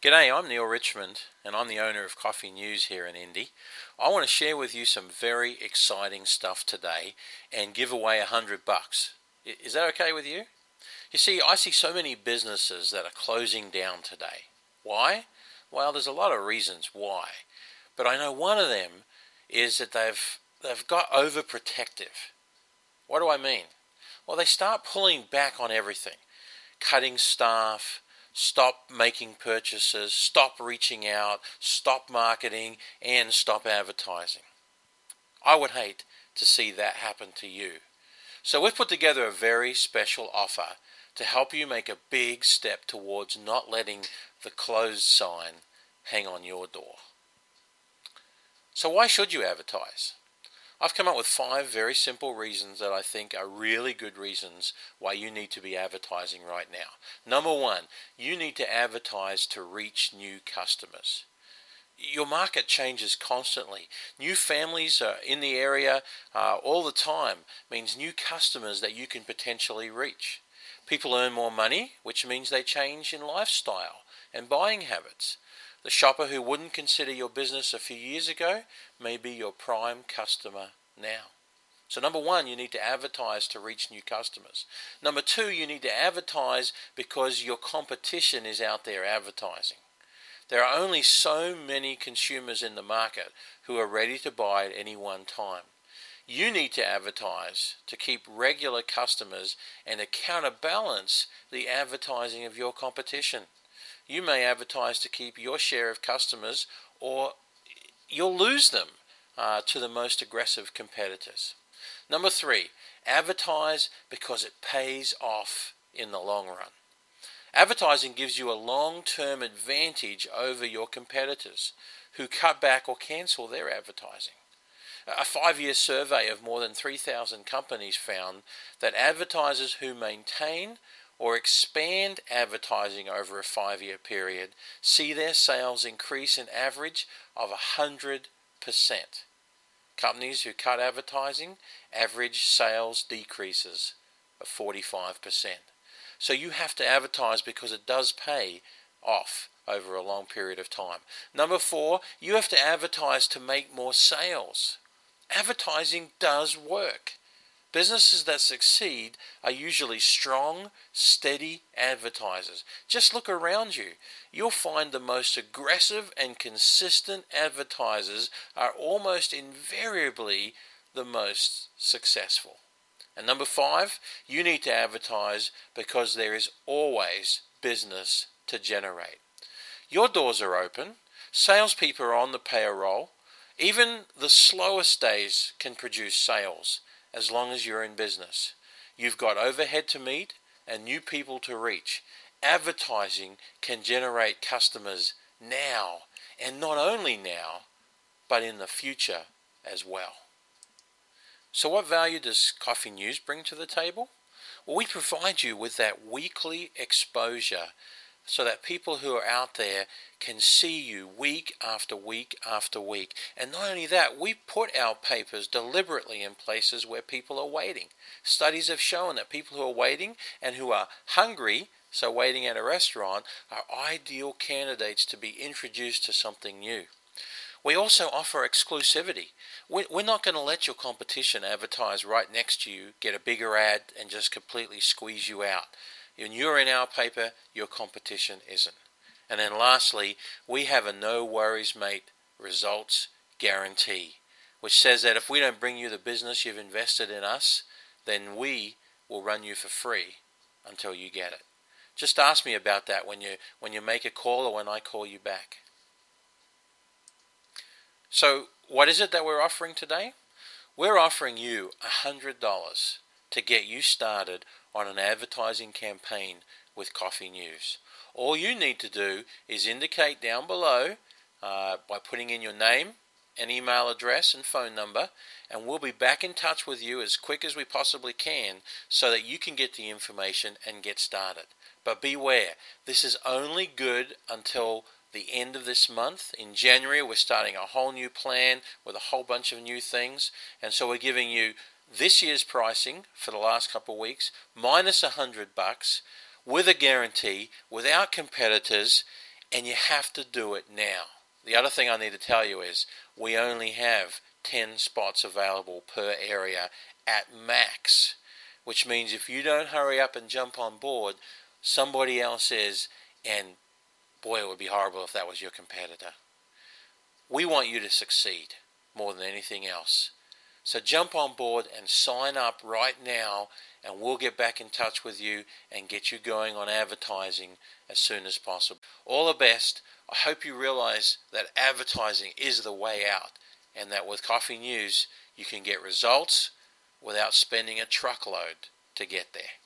G'day, I'm Neil Richmond and I'm the owner of Coffee News here in Indy. I want to share with you some very exciting stuff today and give away $100. Is that okay with you? You see, I see so many businesses that are closing down today. Why? Well, there's a lot of reasons why. But I know one of them is that they've got overprotective. What do I mean? Well, they start pulling back on everything. Cutting staff, stop making purchases, stop reaching out, stop marketing, and stop advertising. I would hate to see that happen to you. So we've put together a very special offer to help you make a big step towards not letting the closed sign hang on your door. So why should you advertise? I've come up with 5 very simple reasons that I think are really good reasons why you need to be advertising right now. Number 1, you need to advertise to reach new customers. Your market changes constantly. New families are in the area all the time. Means new customers that you can potentially reach. People earn more money, which means they change in lifestyle and buying habits. The shopper who wouldn't consider your business a few years ago may be your prime customer now. So number 1, you need to advertise to reach new customers. Number 2, you need to advertise because your competition is out there advertising. There are only so many consumers in the market who are ready to buy at any one time. You need to advertise to keep regular customers and to counterbalance the advertising of your competition. You may advertise to keep your share of customers, or you'll lose them to the most aggressive competitors. Number 3, advertise because it pays off in the long run. Advertising gives you a long-term advantage over your competitors who cut back or cancel their advertising. A 5-year survey of more than 3,000 companies found that advertisers who maintain or expand advertising over a 5-year period see their sales increase an average of 100%. Companies who cut advertising, average sales decreases of 45%. So you have to advertise because it does pay off over a long period of time. Number 4, you have to advertise to make more sales. Advertising does work. Businesses that succeed are usually strong, steady advertisers. Just look around you. You'll find the most aggressive and consistent advertisers are almost invariably the most successful. And number 5, you need to advertise because there is always business to generate. Your doors are open. Salespeople are on the payroll. Even the slowest days can produce sales. As long as you're in business. You've got overhead to meet and new people to reach. Advertising can generate customers now, and not only now, but in the future as well. So what value does Coffee News bring to the table? Well, we provide you with that weekly exposure so that people who are out there can see you week after week after week. And not only that, we put our papers deliberately in places where people are waiting. Studies have shown that people who are waiting and who are hungry, so waiting at a restaurant, are ideal candidates to be introduced to something new. We also offer exclusivity. We're not going to let your competition advertise right next to you, get a bigger ad, and just completely squeeze you out. When you're in our paper, your competition isn't. And then lastly, we have a no worries mate results guarantee, which says that if we don't bring you the business you've invested in us, then we will run you for free until you get it. Just ask me about that when you make a call or when I call you back. So what is it that we're offering today? We're offering you $100 to get you started on an advertising campaign with Coffee News. All you need to do is indicate down below by putting in your name and email address and phone number, and we'll be back in touch with you as quick as we possibly can so that you can get the information and get started. But beware, this is only good until the end of this month. In January, we're starting a whole new plan with a whole bunch of new things, and so we're giving you this year's pricing for the last couple of weeks minus $100 with a guarantee, without competitors, and you have to do it now. The other thing I need to tell you is we only have 10 spots available per area at max, which means if you don't hurry up and jump on board, somebody else is, and boy, it would be horrible if that was your competitor. We want you to succeed more than anything else. So jump on board and sign up right now, and we'll get back in touch with you and get you going on advertising as soon as possible. All the best. I hope you realize that advertising is the way out, and that with Coffee News you can get results without spending a truckload to get there.